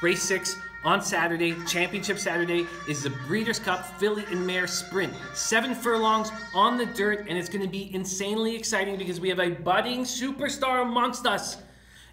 Race 6 on Saturday, Championship Saturday, is the Breeders' Cup Filly and Mare Sprint. 7 furlongs on the dirt, and it's going to be insanely exciting because we have a budding superstar amongst us.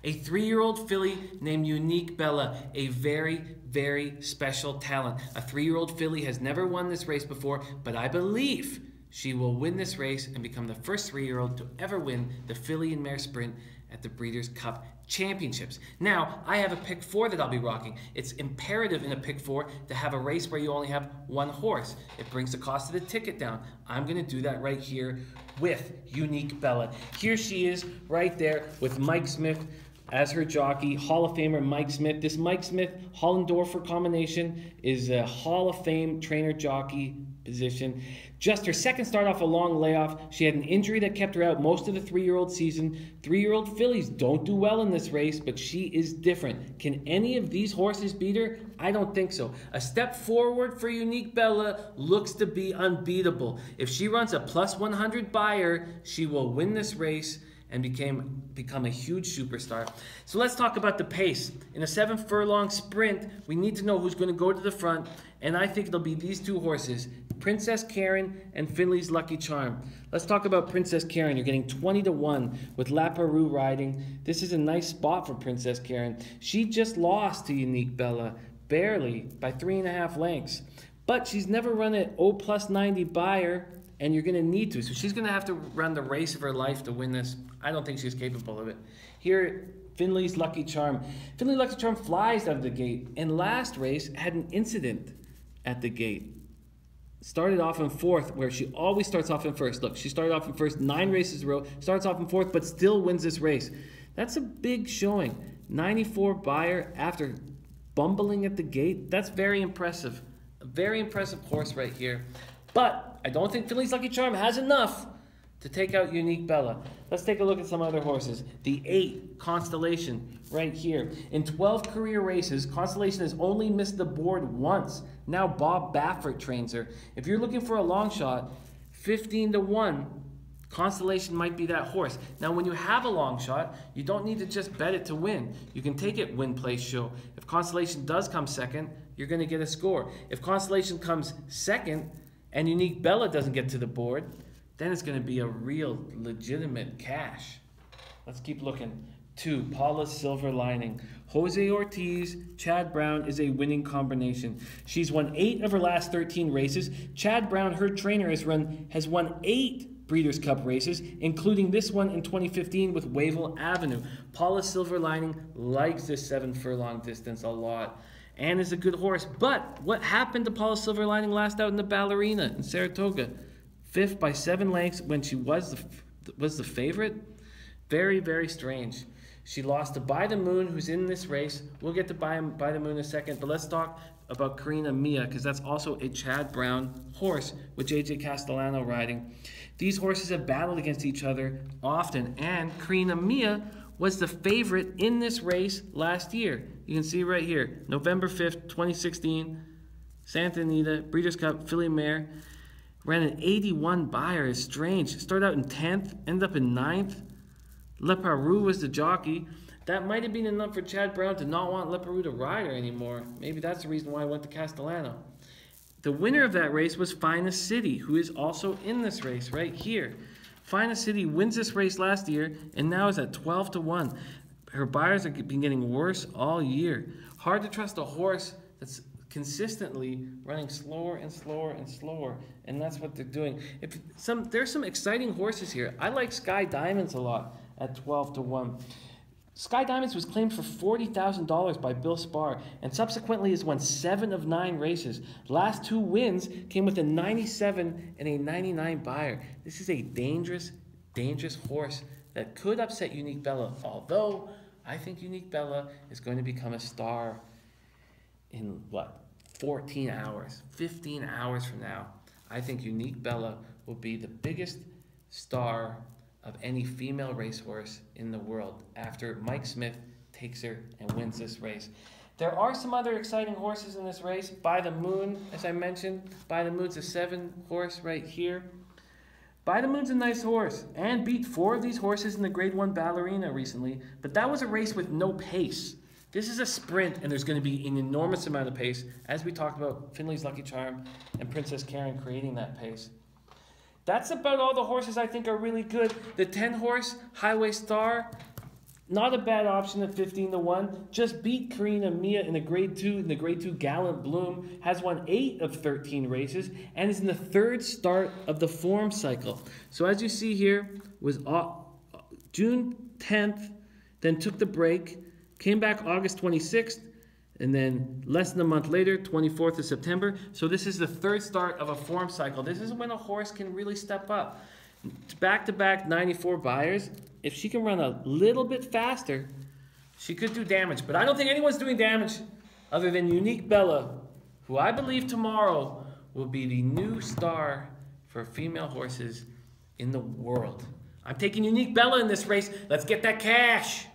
A 3-year-old filly named Unique Bella, a very, very special talent. A 3-year-old filly has never won this race before, but I believe she will win this race and become the first 3-year-old to ever win the Filly and Mare Sprint at the Breeders' Cup Championships. Now, I have a pick 4 that I'll be rocking. It's imperative in a pick 4 to have a race where you only have one horse. It brings the cost of the ticket down. I'm going to do that right here with Unique Bella. Here she is right there with Mike Smith as her jockey, Hall of Famer Mike Smith. This Mike Smith-Hollendorfer combination is a Hall of Fame trainer-jockey position. Just her second start off a long layoff. She had an injury that kept her out most of the 3-year-old season. 3-year-old fillies don't do well in this race, but she is different. Can any of these horses beat her? I don't think so. A step forward for Unique Bella looks to be unbeatable. If she runs a plus 100 buyer, she will win this race and become a huge superstar. So let's talk about the pace. In a 7-furlong sprint, we need to know who's going to go to the front, and I think it'll be these two horses, Princess Karen and Finley's Lucky Charm. Let's talk about Princess Karen. You're getting 20-1 with La Peroux riding. This is a nice spot for Princess Karen. She just lost to Unique Bella, barely, by 3.5 lengths. But she's never run an O plus 90 buyer, and you're going to need to. So she's going to have to run the race of her life to win this. I don't think she's capable of it. Here, Finley's Lucky Charm. Finley's Lucky Charm flies out of the gate, and last race had an incident at the gate. Started off in 4th, where she always starts off in 1st. Look, she started off in 1st 9 races in a row, starts off in 4th, but still wins this race. That's a big showing. 94 buyer after bumbling at the gate. That's very impressive. A very impressive horse right here. But I don't think Finley's Lucky Charm has enough to take out Unique Bella. Let's take a look at some other horses. The 8, Constellation, right here. In 12 career races, Constellation has only missed the board once. Now Bob Baffert trains her. If you're looking for a long shot, 15-1, Constellation might be that horse. Now, when you have a long shot, you don't need to just bet it to win. You can take it win, place, show. If Constellation does come second, you're going to get a score. If Constellation comes second and Unique Bella doesn't get to the board, then it's going to be a real legitimate cash. Let's keep looking. 2, Paula's Silver Lining. Jose Ortiz, Chad Brown is a winning combination. She's won 8 of her last 13 races. Chad Brown, her trainer, has won 8 Breeders' Cup races, including this one in 2015 with Wavell Avenue. Paula's Silver Lining likes this 7-furlong distance a lot and is a good horse. But what happened to Paula's Silver Lining last out in the Ballerina in Saratoga? 5th by 7 lengths when she was the favorite. Very, very strange. She lost to By the Moon, who's in this race. We'll get to By the Moon in a second, but let's talk about Karina Mia, because that's also a Chad Brown horse with J.J. Castellano riding. These horses have battled against each other often, and Karina Mia was the favorite in this race last year. You can see right here, November 5th, 2016, Santa Anita, Breeders' Cup, Filly Mare. Ran an 81 buyer. Is strange. Started out in 10th, ended up in 9th. La Peroux was the jockey. That might have been enough for Chad Brown to not want La Peroux to ride her anymore. Maybe that's the reason why I went to Castellano. The winner of that race was Finest City, who is also in this race right here. Finest City wins this race last year and now is at 12-1. Her buyers have been getting worse all year. Hard to trust a horse that's consistently running slower and slower and slower, and that's what they're doing. There's some exciting horses here. I like Skye Diamonds a lot at 12-1. Skye Diamonds was claimed for $40,000 by Bill Spar and subsequently has won 7 of 9 races. Last 2 wins came with a 97 and a 99 buyer. This is a dangerous, dangerous horse that could upset Unique Bella, although I think Unique Bella is going to become a star in, 14 hours, 15 hours from now. I think Unique Bella will be the biggest star of any female racehorse in the world after Mike Smith takes her and wins this race. There are some other exciting horses in this race. By the Moon, as I mentioned, By the Moon's a 7 horse right here. By the Moon's a nice horse and beat 4 of these horses in the Grade 1 Ballerina recently, but that was a race with no pace. This is a sprint, and there's going to be an enormous amount of pace, as we talked about Finley's Lucky Charm and Princess Karen creating that pace. That's about all the horses I think are really good. The 10-horse Highway Star, not a bad option at 15-1. Just beat Karina Mia in the Grade 2. In the Grade 2 Gallant Bloom has won 8 of 13 races and is in the 3rd start of the form cycle. So as you see here, was June 10th, then took the break, came back August 26th, and then less than a month later, 24th of September. So this is the 3rd start of a form cycle. This is when a horse can really step up. Back-to-back 94 buyers. If she can run a little bit faster, she could do damage. But I don't think anyone's doing damage other than Unique Bella, who I believe tomorrow will be the new star for female horses in the world. I'm taking Unique Bella in this race. Let's get that cash.